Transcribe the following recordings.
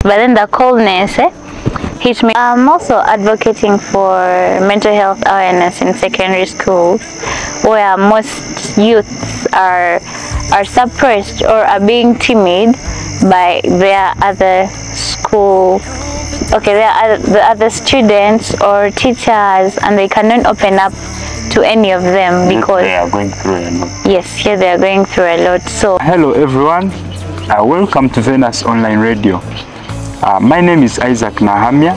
but then the coldness hit me. I'm also advocating for mental health awareness in secondary schools, where most youths are suppressed or are being timid by their other school. Okay, the other students or teachers, and they cannot open up to any of them because they are going through a lot. Yes, here they are going through a lot. So hello everyone, welcome to Venus Online Radio. My name is Isaac Nahamia,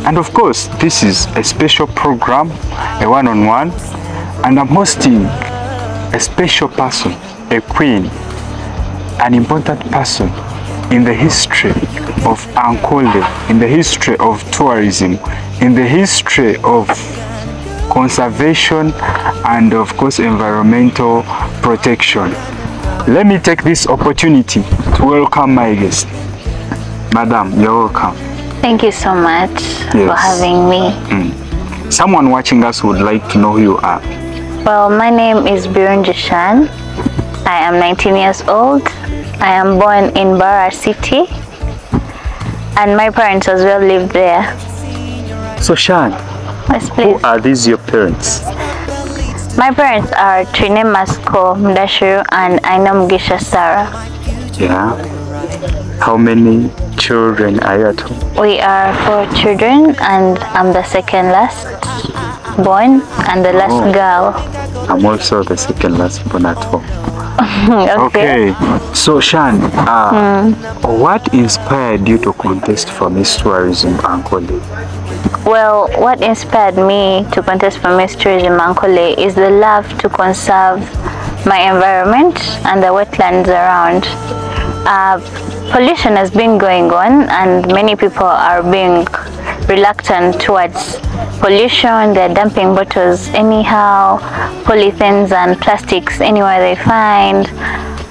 and of course this is a special program, a one-on-one, and I'm hosting a special person, a queen, an important person in the history of Ankole, in the history of tourism, in the history of conservation, and of course environmental protection. Let me take this opportunity to welcome my guest. Madam, you're welcome. Thank you so much for having me. Someone watching us would like to know who you are. Well, my name is Birungi Shanne. I am 19 years old. I am born in Bara City, and my parents as well live there. So Shanne, yes, please. Who are these your parents? My parents are Trine Masko Mdashiru and Aina Mugisha Sarah. Yeah. How many children are you at home? We are 4 children, and I'm the second last born and the last girl. I'm also the second last born at home. Okay. So Shanne, what inspired you to contest for Miss Tourism Ankole? Well, what inspired me to contest for Miss Tourism Ankole is the love to conserve my environment and the wetlands around. Pollution has been going on, and many people are being reluctant towards pollution. They're dumping bottles anyhow, polythenes and plastics anywhere they find,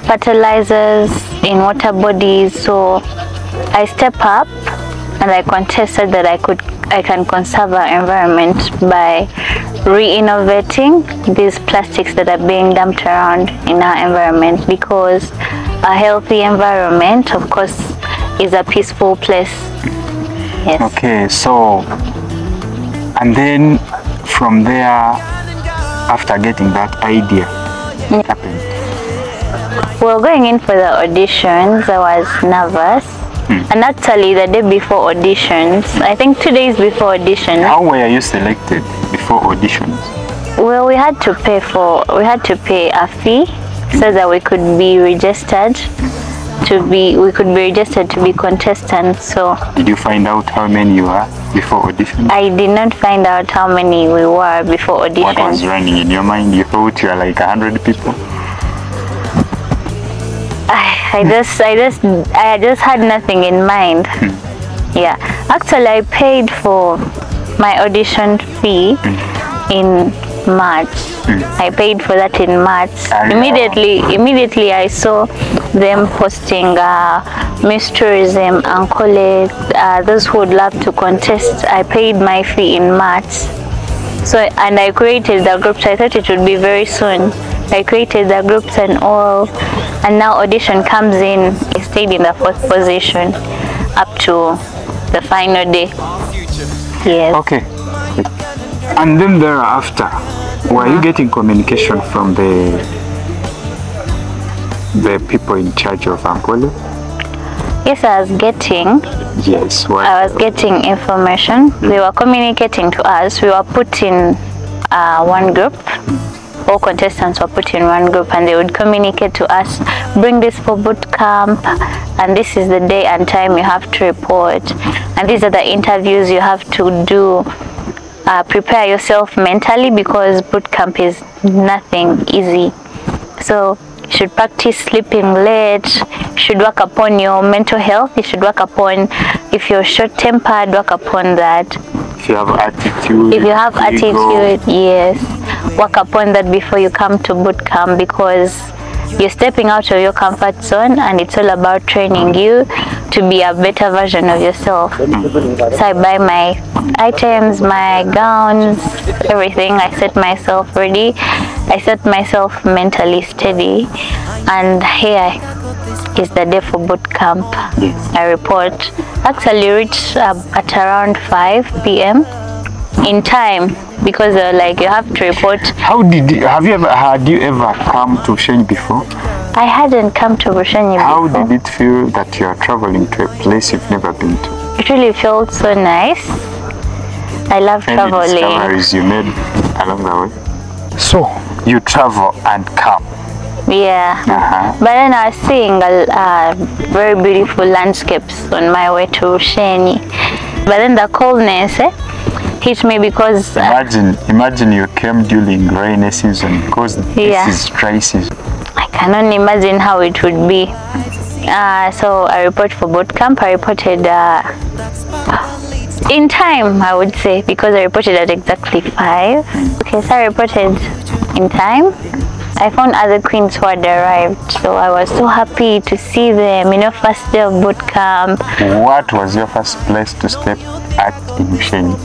fertilizers in water bodies. So I step up and I contested that I can conserve our environment by re-innovating these plastics that are being dumped around in our environment, because a healthy environment, of course, is a peaceful place. Yes. Okay, so, and then from there, after getting that idea, what happened? Well, going in for the auditions, I was nervous. And actually, the day before auditions, I think 2 days before auditions. How were you selected before auditions? Well, we had to pay a fee so that we could be registered to be contestants. So did you find out how many you were before auditions? I did not find out how many we were before auditions. What was running in your mind? You thought you were like 100 people? I just had nothing in mind. Yeah, actually I paid for my audition fee in March. I paid for that in March. Immediately I saw them posting Miss Tourism Ankole, those who would love to contest. I paid my fee in March. So, and I created the groups. I thought it would be very soon. I created the groups and all, and now audition comes in. I stayed in the 4th position up to the final day. Yes. Okay. And then thereafter, were you getting communication from the people in charge of Ankole? Yes, I was getting. Yes. What? I was getting information. They were communicating to us. We were put in one group. All contestants were put in one group, and they would communicate to us, bring this for boot camp, and this is the day and time you have to report, and these are the interviews you have to do. Prepare yourself mentally, because boot camp is nothing easy. So you should practice sleeping late, you should work upon your mental health, you should work upon, if you're short-tempered, work upon that. If you have attitude. If you have attitude, yes. Work upon that before you come to boot camp, because you're stepping out of your comfort zone, and it's all about training you to be a better version of yourself. So I buy my items, my gowns, everything. I set myself ready. I set myself mentally steady, and here is the day for boot camp. Yes. I report. Actually reached at around 5 p.m. in time because like you have to report. Had you ever come to Shanne before? I hadn't come to Bushenyi How before. did it feel that you are traveling to a place you've never been to? It really felt so nice. I love Any traveling. discoveries you made along the way? So you travel and come. Yeah. But then I was seeing very beautiful landscapes on my way to Shanne. But then the coldness hit me because imagine you came during rainy season because this is dry season. I can only imagine how it would be. So I report for boot camp. I reported in time, I would say, because I reported at exactly 5. Okay, so I reported in time. I found other queens who had arrived, so I was so happy to see them. You know, first day of boot camp. What was your first place to step at in Shanne?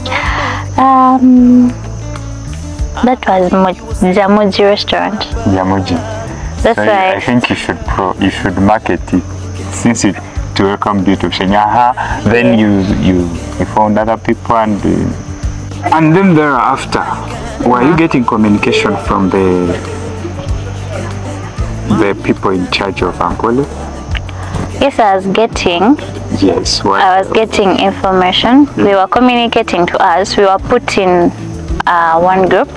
That was Jamuji restaurant. Jamuji. That's so right. I think you should market it since it to welcome you to Shanne. Then you found other people and then thereafter, were you getting communication from the people in charge of Ankole? Yes, I was getting. Yes. I was getting information. They were communicating to us. We were put in one group.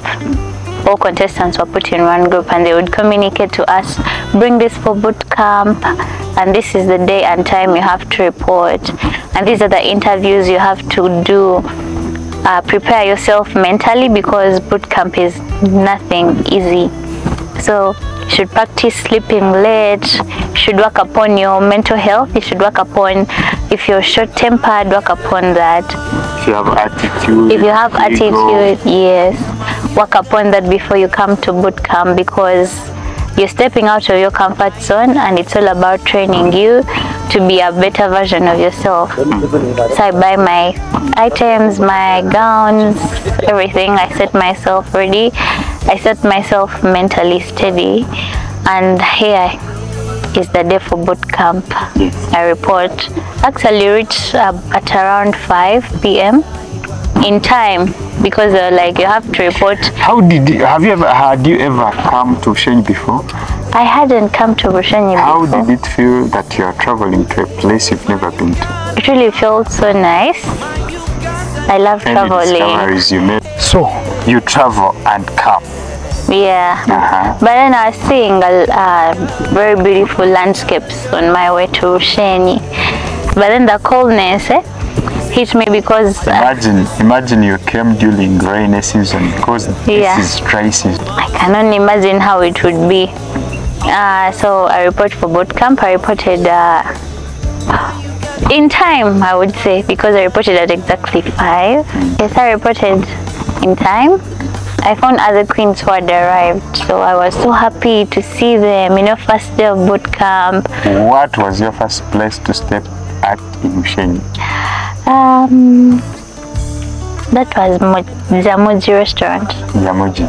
All contestants were put in one group, and they would communicate to us, bring this for boot camp, and this is the day and time you have to report, and these are the interviews you have to do. Prepare yourself mentally because boot camp is nothing easy. So you should practice sleeping late. You should work upon your mental health. You should work upon, if you're short-tempered, work upon that. If you have attitude. If you have attitude, yes. Work upon that before you come to boot camp, because you're stepping out of your comfort zone, and it's all about training you to be a better version of yourself. So I buy my items, my gowns, everything. I set myself ready. I set myself mentally steady, and here is the day for boot camp. I report. Actually reached at around 5 p.m. in time because like you have to report. Had you ever come to Shanne before? I hadn't come to Bushenyi before. How did it feel that you are traveling to a place you've never been to? It really felt so nice. I love traveling. Any discoveries you made? So you travel and come. Yeah. But then I was seeing very beautiful landscapes on my way to Shanne. But then the coldness hit me because imagine you came during rainy season because this is dry season. I can only imagine how it would be. So I report for boot camp. I reported in time, I would say, because I reported at exactly 5. Yes, I reported in time. I found other queens who had arrived, so I was so happy to see them. You know, first day of boot camp. What was your first place to step at in Shanne? That was Jamuji restaurant. Jamuji.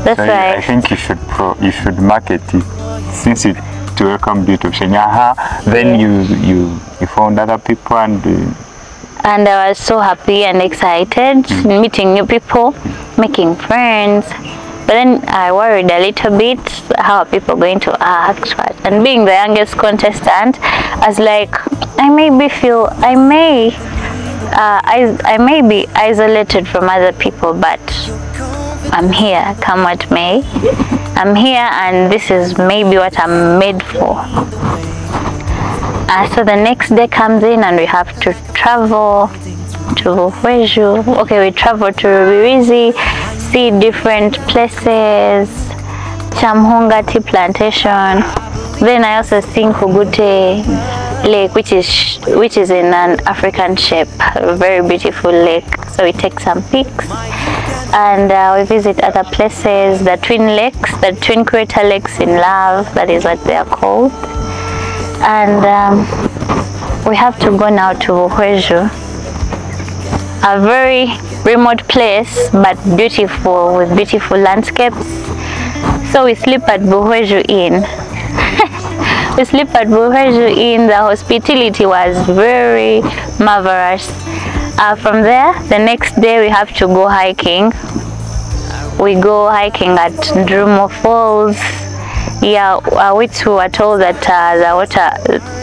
That's so right. I think you should market it since it to welcome you to Shanne. Then you found other people and I was so happy and excited, meeting new people, making friends. But then I worried a little bit how are people going to act, right? And being the youngest contestant, I was like, I may be isolated from other people, but I'm here, come what may. I'm here, and this is maybe what I'm made for. So the next day comes in, and we have to travel to Vuhweju. Okay, we travel to Rubirizi, see different places, Chamhunga tea plantation. Then I also see Kugute Lake, which is in an African shape, a very beautiful lake. So we take some pics, and we visit other places, the twin lakes, the twin crater lakes in Love, that is what they are called. And we have to go now to Vuhweju, a very remote place but beautiful, with beautiful landscapes. So we sleep at Vuhweju Inn. We sleep at Buheju Inn. The hospitality was very marvelous. From there, the next day we have to go hiking. We go hiking at Drumo Falls. Yeah, which we were told that the water,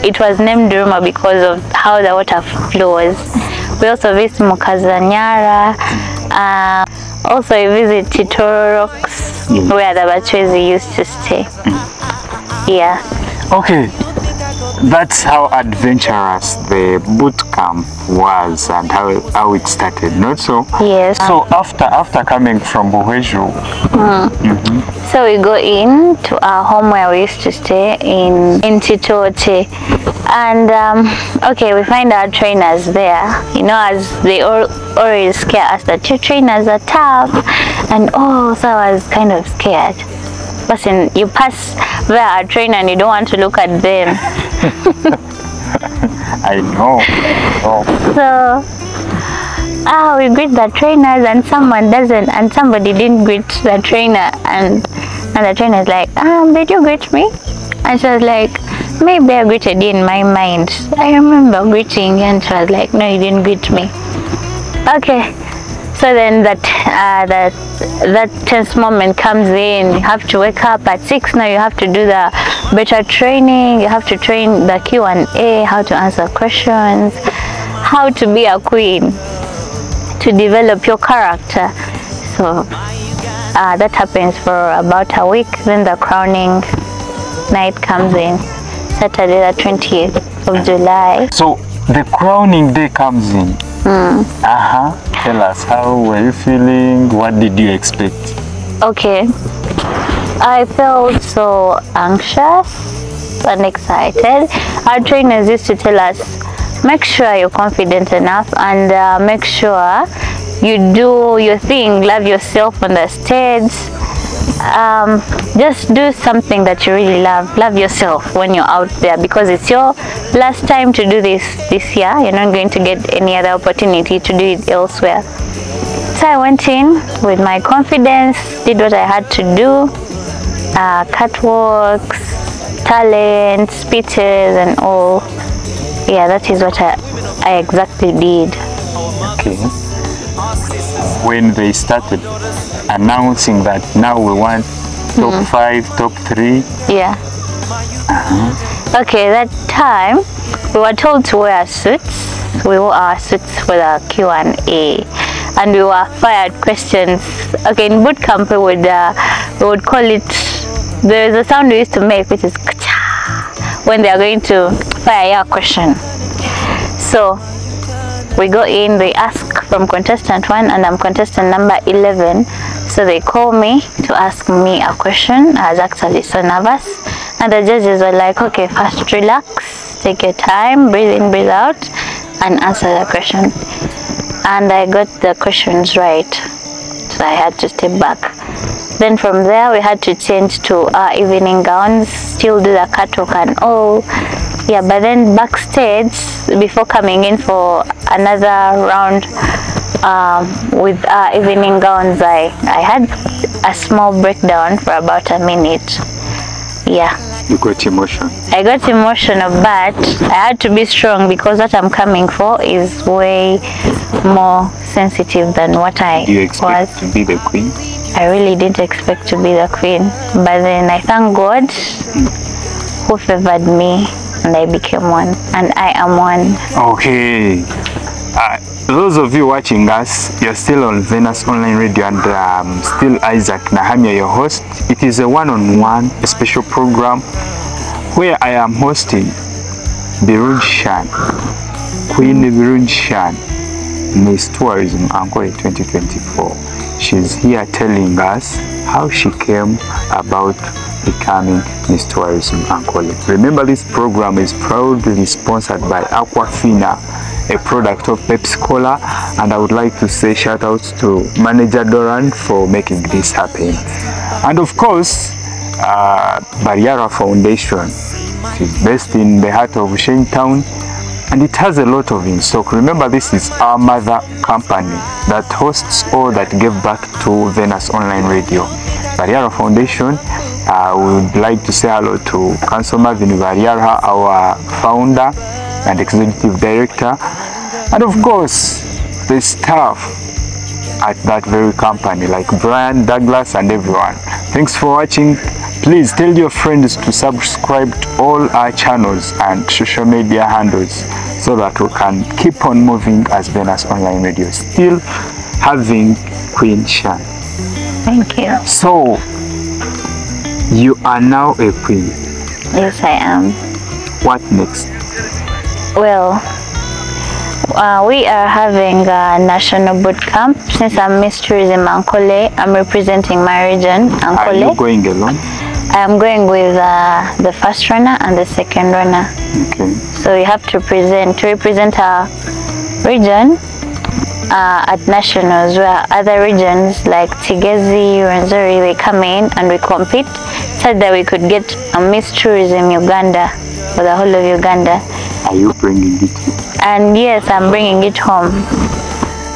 it was named Drumo because of how the water flows. We also visit Mukazanyara. Also we visit Titoro Rocks, where the Bachwezi used to stay. Yeah. Okay, that's how adventurous the boot camp was and how it started, not so? Yes. So after coming from Buheju, so we go in to our home where we used to stay in Titote, and okay, we find our trainers there. You know, as they always scare us that your trainers are tough, and so I was kind of scared. Listen, you pass where our trainer and you don't want to look at them. I know. So we greet the trainers and someone doesn't, and somebody didn't greet the trainer, and the trainer is like, did you greet me? And she was like, maybe I greeted you in my mind. I remember greeting you, and she was like, no, you didn't greet me. Okay. So then that tense moment comes in. You have to wake up at 6 now. You have to do the better training. You have to train the Q&A, how to answer questions, how to be a queen, to develop your character. So that happens for about a week. Then the crowning night comes in, Saturday the 20th of July. So the crowning day comes in. Tell us, how were you feeling? What did you expect? Okay, I felt so anxious and excited. Our trainers used to tell us, make sure you're confident enough, and make sure you do your thing, love yourself on the stage. Just do something that you really love yourself when you're out there, because it's your last time to do this year. You're not going to get any other opportunity to do it elsewhere. So I went in with my confidence, did what I had to do, catwalks, talent, speeches and all. Yeah, that is what I exactly did. Okay. When they started announcing that now we want top 5, top 3. Yeah. Okay, that time we were told to wear suits. We wore our suits for the Q&A, and we were fired questions. Okay, in boot camp we would call it, there is a sound we used to make, which is when they are going to fire your question. So we go in, they ask from contestant 1, and I'm contestant number 11. So they call me to ask me a question. I was actually so nervous, and the judges were like, okay, first relax, take your time, breathe in, breathe out, and answer the question. And I got the questions right, so I had to step back. Then from there we had to change to our evening gowns, still do the catwalk and all. Yeah, but then backstage, before coming in for another round with our evening gowns, I had a small breakdown for about a minute. Yeah. You got emotional? I got emotional, but I had to be strong, because what I'm coming for is way more sensitive than what I was. Do you expect to be the queen? I really didn't expect to be the queen, but then I thank God who favored me, and I became one, and I am one. Okay. Those of you watching us, you're still on Venus Online Radio, and still Isaac Nahamiya, your host. It is a one-on-one special program where I am hosting Birungi Shanne, Queen Birungi Shanne, Miss Tourism Ankole 2024. She's here telling us how she came about becoming Miss Tourism Ankole. Remember, this program is proudly sponsored by Aquafina, a product of Pepsi Cola, and I would like to say shout outs to Manager Doran for making this happen. And of course, Bariara Foundation. It's based in the heart of Shanetown, and it has a lot of in stock. Remember, this is our mother company that hosts all that gave back to Venus Online Radio. Bariara Foundation We would like to say hello to Councilor Vinivariarha, our founder and executive director, and of course the staff at that very company like Brian, Douglas, and everyone. Thanks for watching. Please tell your friends to subscribe to all our channels and social media handles so that we can keep on moving as Venus Online Radio, still having Queen Shanne. Thank you. So, you are now a queen. Yes, I am. What next? Well, we are having a national boot camp. Since I'm Miss Tourism Ankole, I'm representing my region, Ankole. Are you going alone? I'm going with the first runner and the second runner. Okay. So we have to represent our region at nationals, where other regions like Tigezi, Rwenzori, they come in and we compete so that we could get a Miss Tourism Uganda for the whole of Uganda. Are you bringing it home? And yes, I'm bringing it home.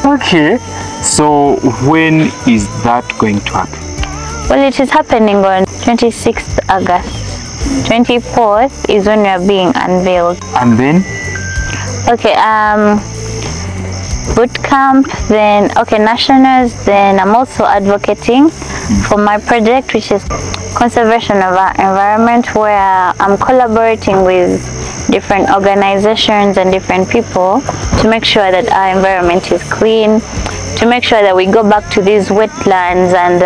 Okay. So when is that going to happen? Well, it is happening on 26th August. 24th is when we are being unveiled. And then? Okay, boot camp, then nationals, then I'm also advocating for my project, which is conservation of our environment, where I'm collaborating with different organizations and different people to make sure that our environment is clean, to make sure that we go back to these wetlands and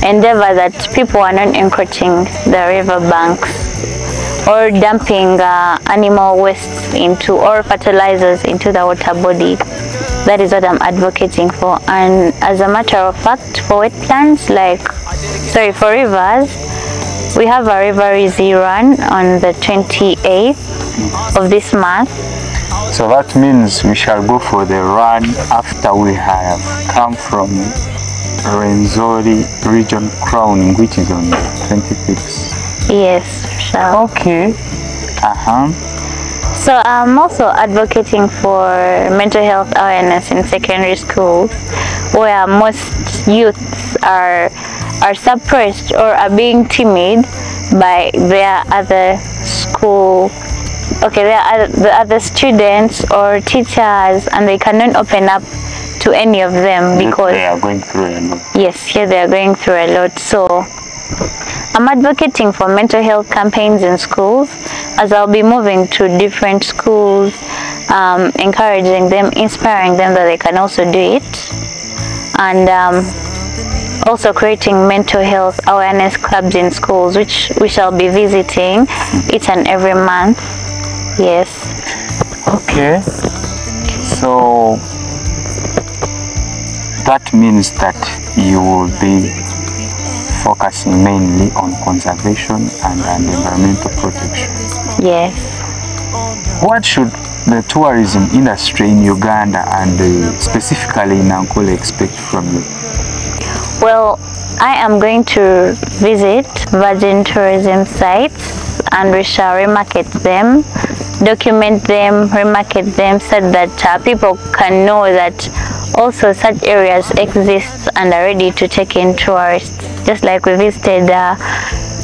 endeavor that people are not encroaching the river banks or dumping animal wastes into or fertilizers into the water body. That is what I'm advocating for. And as a matter of fact, for wetlands, for rivers, we have a River Easy Run on the 28th of this month. So that means we shall go for the run after we have come from Rwenzori region crowning, which is on the 26th. Yes, sure. Okay. So I'm also advocating for mental health awareness in secondary schools, where most youths are suppressed or are being timid by their other school, the other students or teachers, and they cannot open up to any of them because they are going through a lot. Yes, here they are going through a lot. So I'm advocating for mental health campaigns in schools, as I'll be moving to different schools, encouraging them, inspiring them that they can also do it, and also creating mental health awareness clubs in schools, which we shall be visiting each and every month. Yes. Okay. So that means that you will be focusing mainly on conservation and environmental protection. Yes. What should the tourism industry in Uganda and specifically in Ankole expect from you? Well, I am going to visit virgin tourism sites, and we shall remarket them, document them, remarket them, so that people can know that also such areas exist and are ready to take in tourists. Just like we visited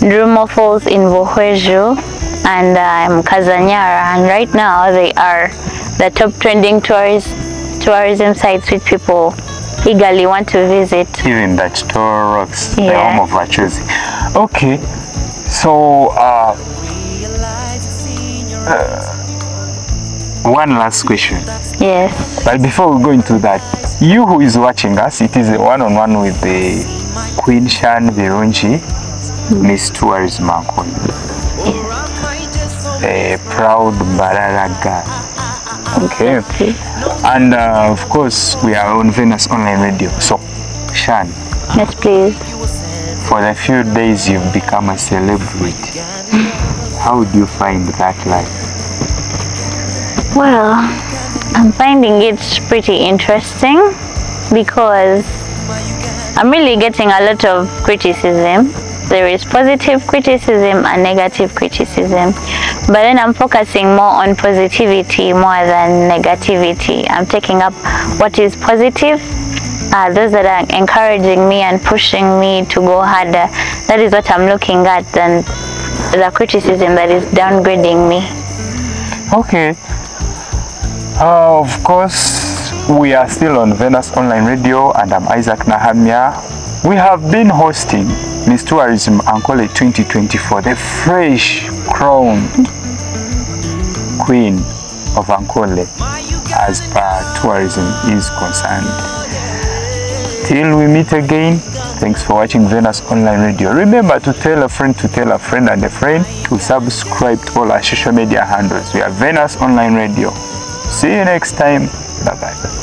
Ndurumo Falls in Buhweju and Kazanyara, and right now they are the top trending tourism sites which people eagerly want to visit. Even that Toro Rocks, the Yeah. home of Vachuzi. Okay, so one last question. Yes. But before we go into that, you who is watching us, it is a one-on-one with the Queen Shanne Birungi, Miss Tourism Ankole. A proud Barara girl. Okay. And of course, we are on Venus Online Radio. So, Shanne. Yes, please. For the few days you've become a celebrity, how do you find that life? Well, I'm finding it pretty interesting because I'm really getting a lot of criticism. There is positive criticism and negative criticism, but then I'm focusing more on positivity more than negativity. I'm taking up what is positive those that are encouraging me and pushing me to go harder. That is what I'm looking at, and the criticism that is downgrading me. Okay. Of course, we are still on Venus Online Radio, and I'm Isaac Nahamia. We have been hosting Miss Tourism Ankole 2024, the fresh crowned Queen of Ankole as per tourism is concerned. Till we meet again, thanks for watching Venus Online Radio. Remember to tell a friend and a friend to subscribe to all our social media handles. We are Venus Online Radio. See you next time. Bye-bye.